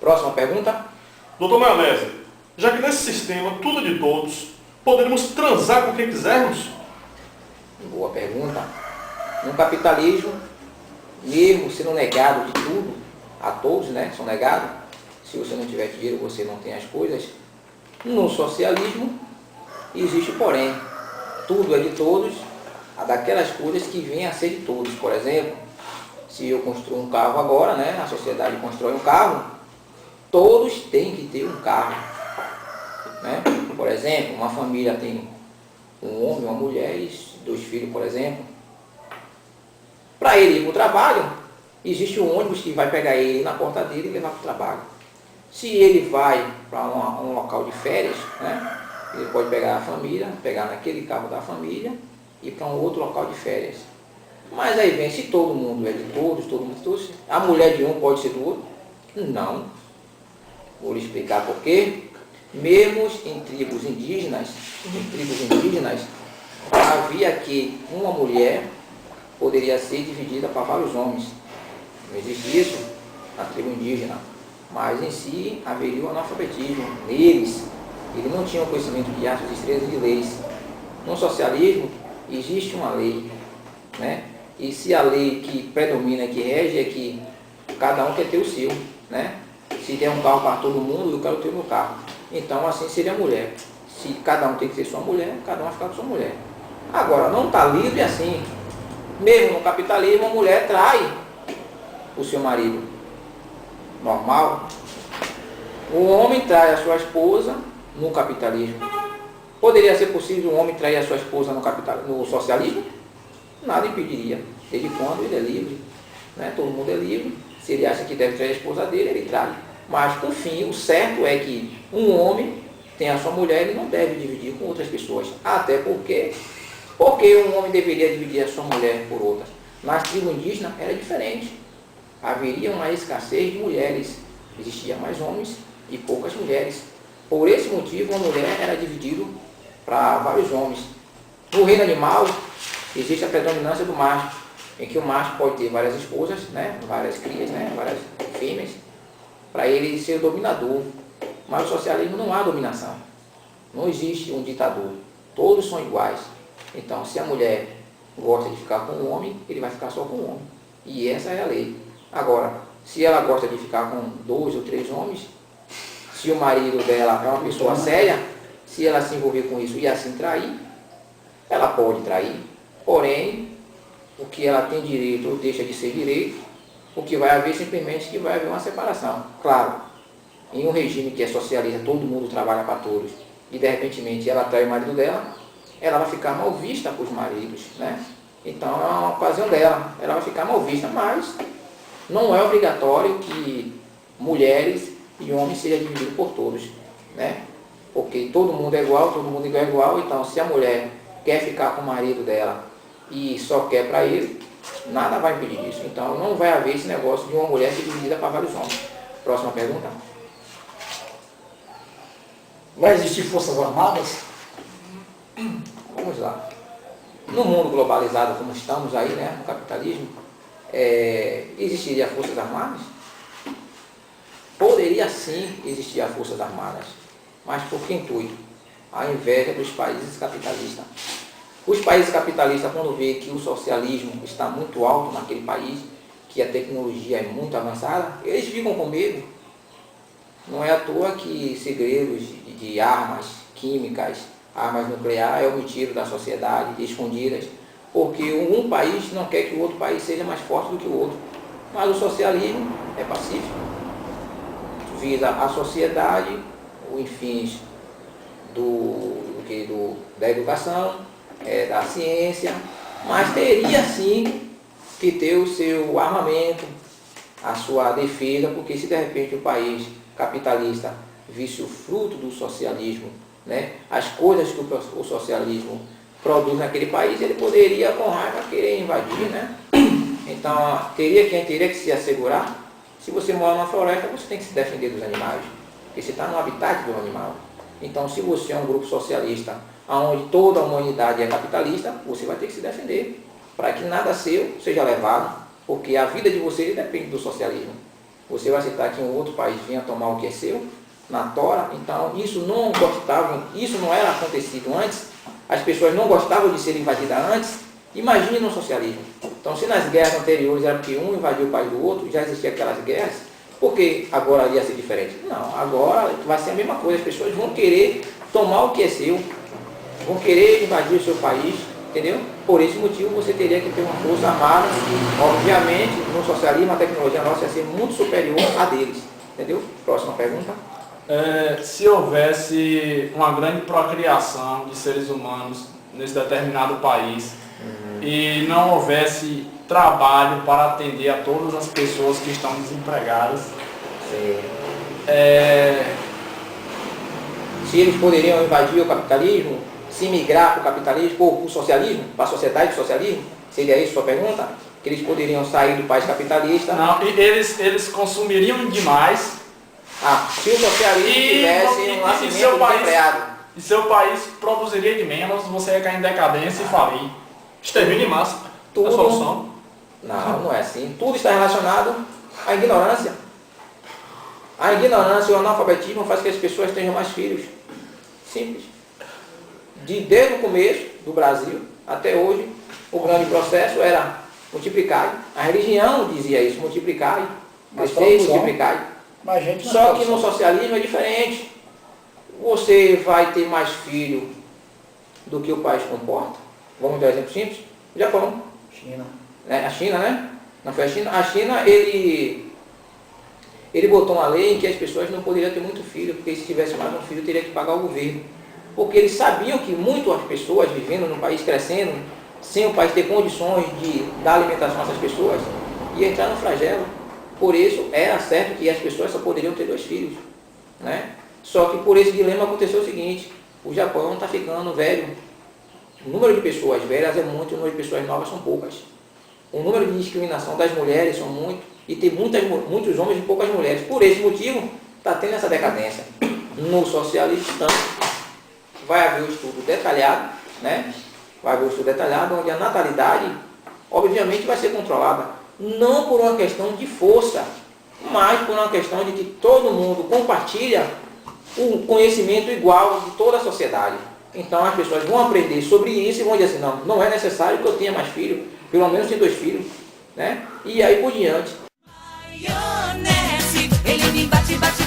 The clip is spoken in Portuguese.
Próxima pergunta. Doutor Maionese, já que nesse sistema tudo é de todos, poderíamos transar com quem quisermos? Boa pergunta. No capitalismo, mesmo sendo negado de tudo, a todos, né, são negados, se você não tiver dinheiro, você não tem as coisas. No socialismo, existe porém, tudo é de todos, daquelas coisas que vêm a ser de todos. Por exemplo, se eu construo um carro agora, né, a sociedade constrói um carro, todos têm que ter um carro, né? Por exemplo, uma família tem um homem, uma mulher e 2 filhos, por exemplo. Para ele ir para o trabalho, existe um ônibus que vai pegar ele na porta dele e levar para o trabalho. Se ele vai para um local de férias, né, ele pode pegar a família, pegar naquele carro da família e ir para um outro local de férias. Mas aí vem, se todo mundo é de todos, todo mundo é de todos, a mulher de um pode ser do outro? Não. Vou lhe explicar por quê. Mesmo em tribos indígenas, havia que uma mulher poderia ser dividida para vários homens. Não existe isso na tribo indígena. Mas em si haveria o analfabetismo neles. Eles não tinham conhecimento de artes, destrezas e de leis. No socialismo existe uma lei, né? E se a lei que predomina, que rege, é que cada um quer ter o seu, né? Se tem um carro para todo mundo, eu quero ter o meu carro. Então assim seria a mulher. Se cada um tem que ter sua mulher, cada um vai ficar com sua mulher. Agora, não está livre assim. Mesmo no capitalismo, a mulher trai o seu marido. Normal. O homem trai a sua esposa no capitalismo. Poderia ser possível um homem trair a sua esposa no socialismo? Nada impediria. Desde quando ele é livre, né? Todo mundo é livre. Se ele acha que deve trair a esposa dele, ele trai. Mas, por fim, o certo é que um homem tem a sua mulher, ele não deve dividir com outras pessoas. Até porque um homem deveria dividir a sua mulher por outras. Nas tribos indígenas era diferente. Haveria uma escassez de mulheres. Existia mais homens e poucas mulheres. Por esse motivo, a mulher era dividida para vários homens. No reino animal, existe a predominância do macho, em que o macho pode ter várias esposas, né, várias crias, né, várias fêmeas, para ele ser o dominador. Mas no socialismo não há dominação. Não existe um ditador. Todos são iguais. Então, se a mulher gosta de ficar com um homem, ele vai ficar só com um homem. E essa é a lei. Agora, se ela gosta de ficar com 2 ou 3 homens, se o marido dela é uma pessoa séria, se ela se envolver com isso e assim trair, ela pode trair. Porém, o que ela tem direito ou deixa de ser direito, o que vai haver simplesmente que vai haver uma separação. Claro, em um regime que é socialista, todo mundo trabalha para todos, e de repente ela trai o marido dela, ela vai ficar mal vista por os maridos, né? Então é uma ocasião dela, ela vai ficar mal vista, mas não é obrigatório que mulheres e homens sejam divididos por todos, né? Porque todo mundo é igual, todo mundo é igual, então se a mulher quer ficar com o marido dela e só quer para ele, nada vai impedir isso. Então não vai haver esse negócio de uma mulher ser dividida para vários homens. Próxima pergunta. Vai existir forças armadas? Vamos lá. No mundo globalizado como estamos aí, né, no capitalismo, existiria forças armadas? Poderia sim existir as forças armadas, mas por que intuito? A inveja dos países capitalistas. Os países capitalistas, quando vê que o socialismo está muito alto naquele país, que a tecnologia é muito avançada, eles ficam com medo. Não é à toa que segredos de armas químicas, armas nucleares é omitido da sociedade, escondidas, porque um país não quer que o outro país seja mais forte do que o outro. Mas o socialismo é pacífico, visa a sociedade, os fins da educação, da ciência, mas teria sim que ter o seu armamento, a sua defesa, porque se de repente o país capitalista visse o fruto do socialismo, né, as coisas que o socialismo produz naquele país, ele poderia com raiva querer invadir, né? Então teria que se assegurar. Se você mora numa floresta, você tem que se defender dos animais, porque você está no habitat do animal. Então se você é um grupo socialista, onde toda a humanidade é capitalista, você vai ter que se defender, para que nada seu seja levado, porque a vida de vocês depende do socialismo. Você vai aceitar que um outro país venha tomar o que é seu, na tora? Então, isso não gostavam, isso não era acontecido antes, as pessoas não gostavam de ser invadidas antes. Imagine no socialismo. Então, se nas guerras anteriores era porque um invadiu o país do outro, já existiam aquelas guerras, por que agora ia ser diferente? Não, agora vai ser a mesma coisa, as pessoas vão querer tomar o que é seu, vão querer invadir o seu país, entendeu? Por esse motivo você teria que ter uma força armada. Obviamente, no socialismo a tecnologia nossa ia ser muito superior à deles, entendeu? Próxima pergunta. Se houvesse uma grande procriação de seres humanos nesse determinado país e não houvesse trabalho para atender a todas as pessoas que estão desempregadas, se eles poderiam invadir o capitalismo, se migrar para o capitalismo, ou para o socialismo, para a sociedade do socialismo, seria isso a sua pergunta? Que eles poderiam sair do país capitalista? Não, e eles consumiriam demais. Se o socialismo tivesse um nascimento desempreado. E seu país produziria de menos, você ia cair em decadência e falir. Extermínio em massa. Tudo. A solução. Não é assim. Tudo está relacionado à ignorância. A ignorância e o analfabetismo faz que as pessoas tenham mais filhos. Simples. Desde o começo do Brasil até hoje, o grande processo era multiplicar. A religião dizia isso, multiplicar, crescer e multiplicar. Só que no socialismo é diferente. Você vai ter mais filho do que o país comporta. Vamos dar um exemplo simples? Japão. China. A China, né? Não foi a China? A China, ele botou uma lei em que as pessoas não poderiam ter muito filho, porque se tivesse mais um filho, teria que pagar o governo. Porque eles sabiam que muitas pessoas vivendo no país, crescendo, sem o país ter condições de dar alimentação a essas pessoas, ia entrar no flagelo. Por isso, era certo que as pessoas só poderiam ter 2 filhos. Né? Só que por esse dilema aconteceu o seguinte: o Japão está ficando velho. O número de pessoas velhas é muito, o número de pessoas novas são poucas. O número de discriminação das mulheres são muito, e tem muitos homens e poucas mulheres. Por esse motivo, está tendo essa decadência. No socialismo, então, vai haver um estudo detalhado, né? Vai haver um estudo detalhado onde a natalidade, obviamente, vai ser controlada. Não por uma questão de força, mas por uma questão de que todo mundo compartilha o conhecimento igual de toda a sociedade. Então as pessoas vão aprender sobre isso e vão dizer assim, não é necessário que eu tenha mais filhos, pelo menos tenho 2 filhos, né? E aí por diante. Ele me bate, bate